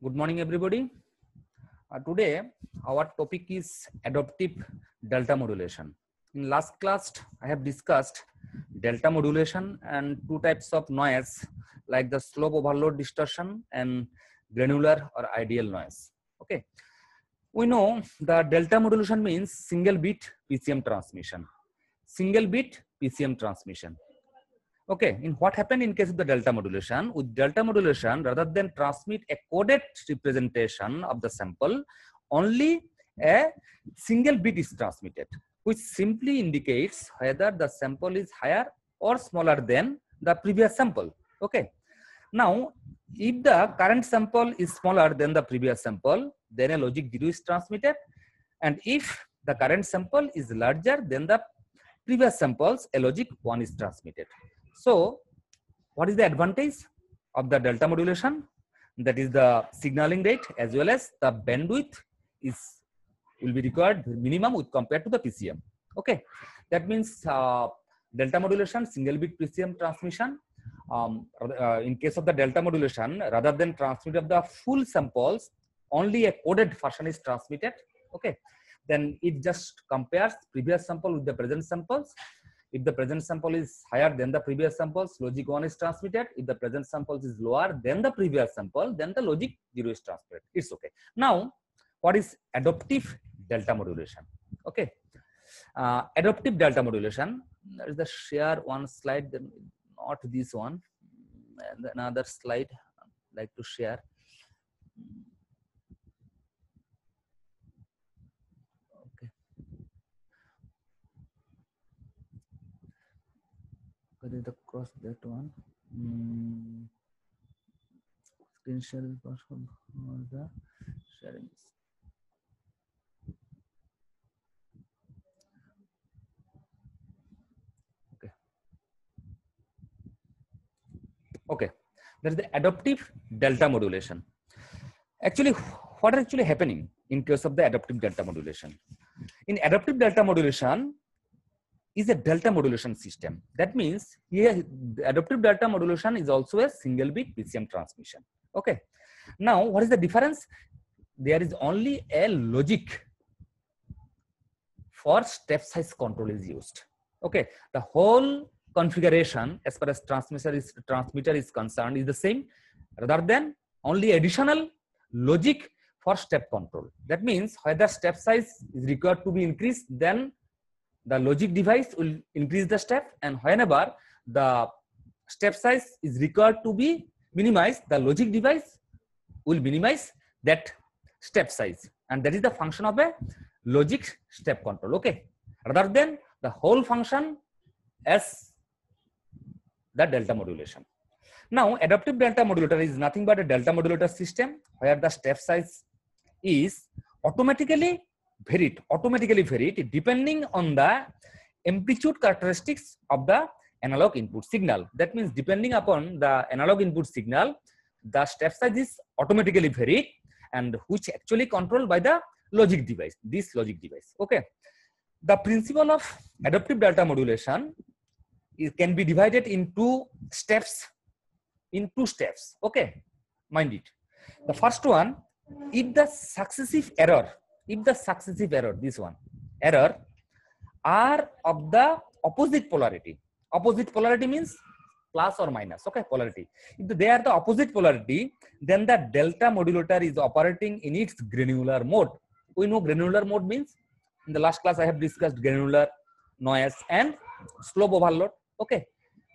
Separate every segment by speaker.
Speaker 1: Good morning, everybody. Today, our topic is adaptive delta modulation. In last class, I have discussed delta modulation and two types of noise like the slope overload distortion and granular or ideal noise. Okay. We know the delta modulation means single bit PCM transmission. Single bit PCM transmission. Okay, in what happened in case of the delta modulation? With delta modulation, rather than transmit a coded representation of the sample, only a single bit is transmitted, which simply indicates whether the sample is higher or smaller than the previous sample. Okay. Now, if the current sample is smaller than the previous sample, then a logic 0 is transmitted. And if the current sample is larger than the previous samples, a logic 1 is transmitted. So, what is the advantage of the delta modulation? That is the signaling rate as well as the bandwidth will be required minimum with compared to the PCM. Okay, that means delta modulation, single bit PCM transmission. In case of the delta modulation, rather than transmit of the full samples, only a coded version is transmitted. Okay, then it just compares previous sample with the present samples. If the present sample is higher than the previous samples, logic 1 is transmitted. If the present sample is lower than the previous sample, then the logic 0 is transmitted. It's okay. Now, what is adaptive delta modulation? Okay. Adaptive delta modulation, there is the share one slide, then not this one, and another slide I'd like to share. Okay. What is the cross that one? Screen share is possible for the sharing. Okay, there is the adaptive delta modulation. Actually, what is actually happening in case of the adaptive delta modulation? In adaptive delta modulation is a delta modulation system. That means here the adaptive delta modulation is also a single bit PCM transmission. Okay. Now, what is the difference? There is only a logic for step size control is used. Okay, the whole configuration as far as transmitter is concerned is the same, rather than only additional logic for step control. That means whether step size is required to be increased, then the logic device will increase the step, and whenever the step size is required to be minimized, the logic device will minimize that step size, and that is the function of a logic step control. Okay, rather than the whole function as the delta modulation. Now, adaptive delta modulator is nothing but a delta modulator system where the step size is automatically varied depending on the amplitude characteristics of the analog input signal. That means depending upon the analog input signal, the step size is automatically varied, and which actually controlled by the logic device, this logic device. Okay, the principle of adaptive delta modulation can be divided in two steps. Okay, mind it. The first one, if the successive error, this one error are of the opposite polarity. Opposite polarity means plus or minus. Okay, polarity. If they are the opposite polarity, then the delta modulator is operating in its granular mode. We know granular mode means, in the last class I have discussed granular noise and slope overload. Okay,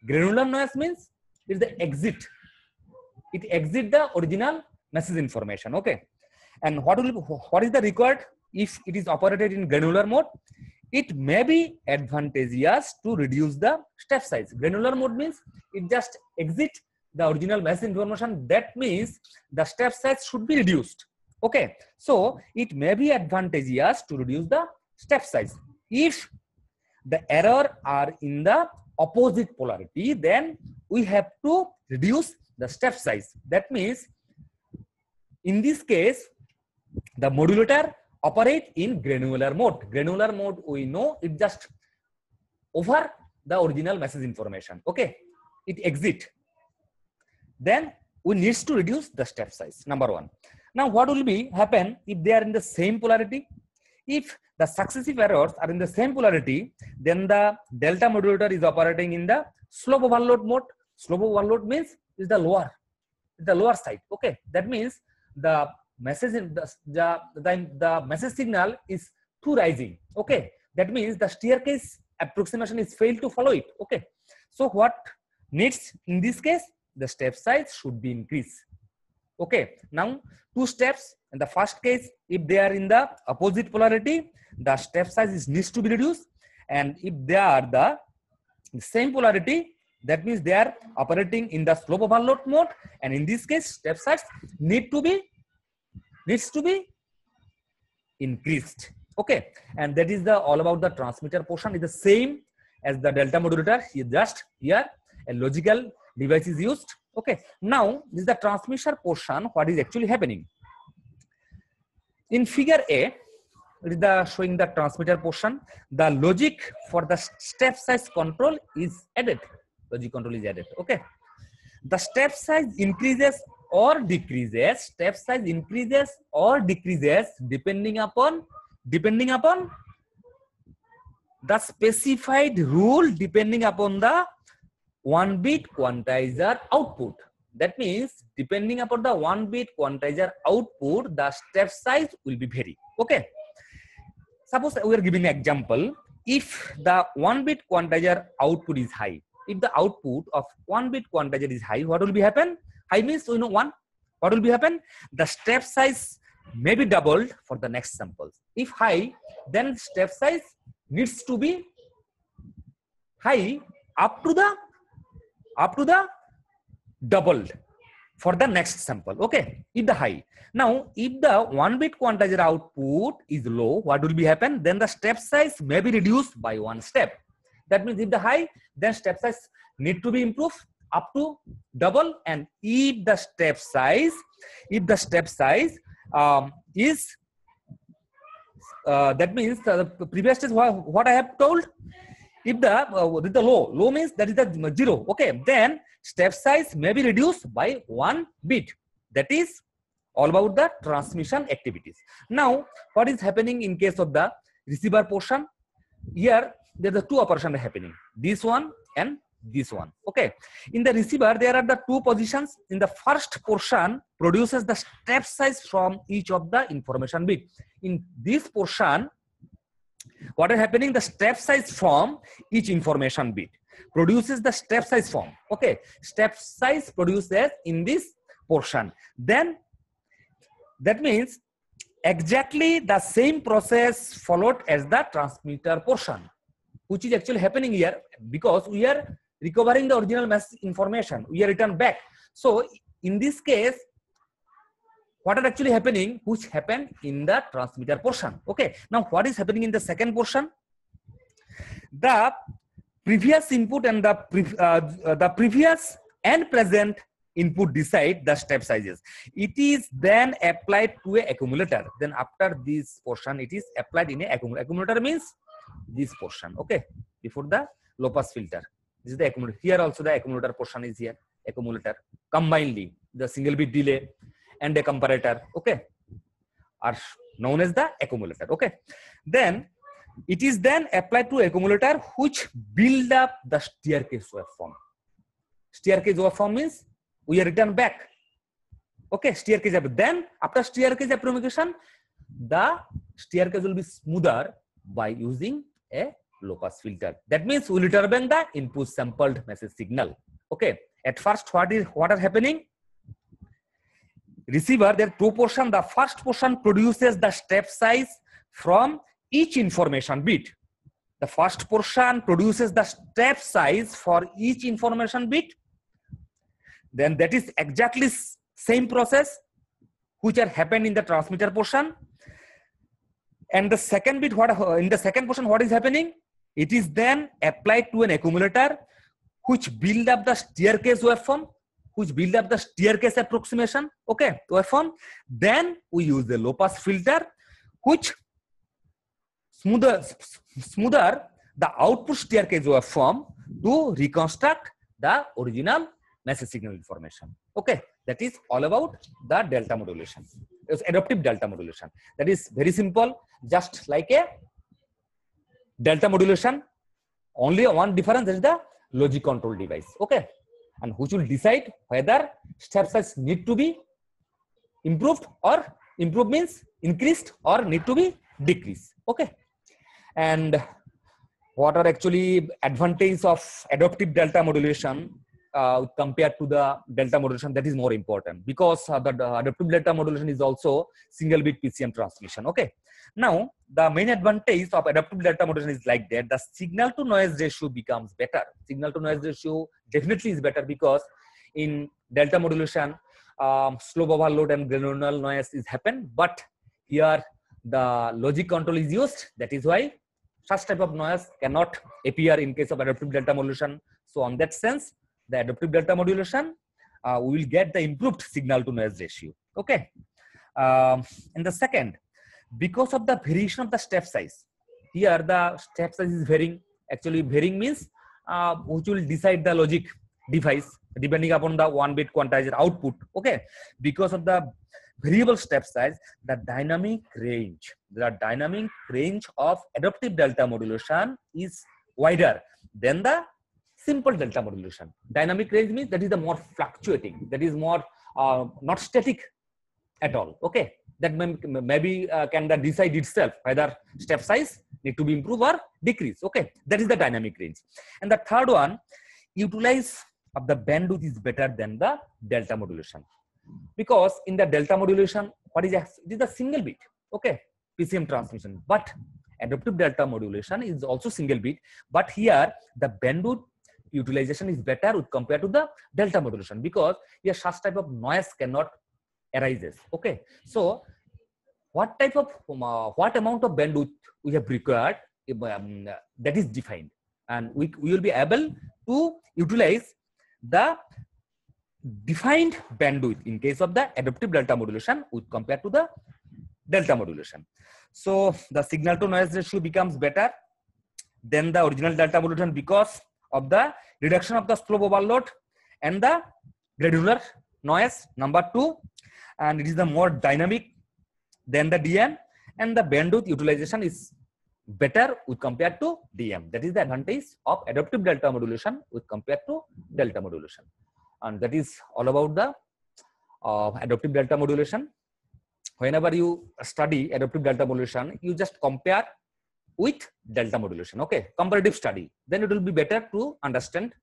Speaker 1: granular noise means it's the exit. It exit the original message information. Okay, and what is the required if it is operated in granular mode? It may be advantageous to reduce the step size. Granular mode means it just exit the original message information. That means the step size should be reduced. Okay, so it may be advantageous to reduce the step size. If the error are in the opposite polarity, then we have to reduce the step size. That means in this case, the modulator operate in granular mode. Granular mode, we know it just over the original message information. Okay, it exit. Then we needs to reduce the step size, number one. Now what will be happen if they are in the same polarity? If the successive errors are in the same polarity, then the delta modulator is operating in the slope overload mode. Slope overload means is the lower side. Okay, that means the message in the message signal is too rising. Okay, that means the staircase approximation is failed to follow it. Okay, so what needs in this case? The step size should be increased. Okay, now two steps. In the first case, if they are in the opposite polarity, the step size needs to be reduced, and if they are the same polarity, that means they are operating in the slope overload mode, and in this case, step size needs to be increased. Okay, and that is the all about the transmitter portion. Is the same as the delta modulator. Just here a logical device is used. Okay, now this is the transmission portion. What is actually happening in figure A? It is the showing the transmitter portion. The logic for the step size control is added. Logic control is added. Okay, the step size increases or decreases. Step size increases or decreases depending upon the specified rule, depending upon the 1-bit quantizer output. That means depending upon the 1-bit quantizer output, the step size will be vary. Okay, suppose we are giving an example. If the 1-bit quantizer output is high, if the output of 1-bit quantizer is high, what will be happen? High means we know one. What will be happen? The step size may be doubled for the next samples. If high, then step size needs to be high up to the doubled for the next sample. Okay, if the high. Now if the 1-bit quantizer output is low, what will be happen? Then the step size may be reduced by one step. That means if the high, then step size need to be improved up to double. And if the step size is that means the previous stage what I have told. If the low means that is the 0. Okay, then step size may be reduced by 1 bit. That is all about the transmission activities. Now what is happening in case of the receiver portion? Here there are the two operations happening, this one and this one. Okay, in the receiver there are the two positions. In the first portion produces the step size from each of the information bit. In this portion, what is happening? The step size from each information bit produces the step size form. Okay, step size produces in this portion. Then that means exactly the same process followed as the transmitter portion, which is actually happening here, because we are recovering the original message information. We are return back. So in this case, what are actually happening, which happened in the transmitter portion. Okay, now what is happening in the second portion? The previous input and the previous and present input decide the step sizes. It is then applied to a accumulator. Then after this portion, it is applied in a accumulator. Accumulator means this portion. Okay, before the low pass filter. This is the accumulator. Here also the accumulator portion is here. Accumulator combinedly, the single bit delay and a comparator, okay, are known as the accumulator. Okay, then it is then applied to accumulator, which build up the staircase waveform. Staircase waveform means we are return back. Okay, staircase. Then after staircase approximation, the staircase will be smoother by using a low pass filter. That means we return back the input sampled message signal. Okay, at first what are happening? Receiver, there are two portions. The first portion produces the step size from each information bit. The first portion produces the step size for each information bit. Then that is exactly same process which are happened in the transmitter portion. And the second bit, in the second portion, what is happening? It is then applied to an accumulator, which build up the staircase waveform, which build up the staircase approximation. Okay, waveform. Then we use the low pass filter, which smoother the output staircase waveform to reconstruct the original message signal information. Okay, that is all about the delta modulation. It's adaptive delta modulation. That is very simple, just like a delta modulation. Only one difference is the logic control device. Okay, and which will decide whether step size need to be improved, or improve means increased, or need to be decreased. Okay, and what are actually advantages of adaptive delta modulation compared to the delta modulation? That is more important, because the adaptive delta modulation is also single bit PCM transmission. Okay, now the main advantage of adaptive delta modulation is like that the signal to noise ratio becomes better. Signal to noise ratio definitely is better, because in delta modulation slope overload and granular noise is happen, but here the logic control is used. That is why such type of noise cannot appear in case of adaptive delta modulation. So on that sense, the adaptive delta modulation, we will get the improved signal to noise ratio. Okay. And the second, because of the variation of the step size, here the step size is varying. Actually varying means which will decide the logic device depending upon the 1-bit quantizer output. Okay, because of the variable step size, the dynamic range of adaptive delta modulation is wider than the simple delta modulation. Dynamic range means that is the more fluctuating, that is more not static at all. Okay, that maybe can decide itself whether step size need to be improved or decrease. Okay, that is the dynamic range. And the third one, utilize of the bandwidth is better than the delta modulation, because in the delta modulation, what is it is a single bit, okay, PCM transmission, but adaptive delta modulation is also single bit, but here the bandwidth utilization is better with compared to the delta modulation, because here such type of noise cannot arises. Okay, so what type of what amount of bandwidth we have required, that is defined, and we will be able to utilize the defined bandwidth in case of the adaptive delta modulation with compared to the delta modulation. So the signal to noise ratio becomes better than the original delta modulation because of the reduction of the slope overload and the granular noise, number 2, and it is the more dynamic than the DM, and the bandwidth utilization is better with compared to DM. That is the advantage of adaptive delta modulation with compared to delta modulation. And that is all about the adaptive delta modulation. Whenever you study adaptive delta modulation, you just compare with delta modulation. Okay, comparative study. Then it will be better to understand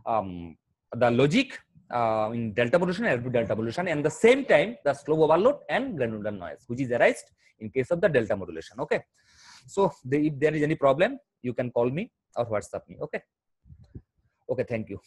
Speaker 1: the logic in delta modulation and adaptive delta modulation, and the same time the slope overload and granular noise which is arised in case of the delta modulation. Okay, so if there is any problem, you can call me or WhatsApp me. Okay, thank you.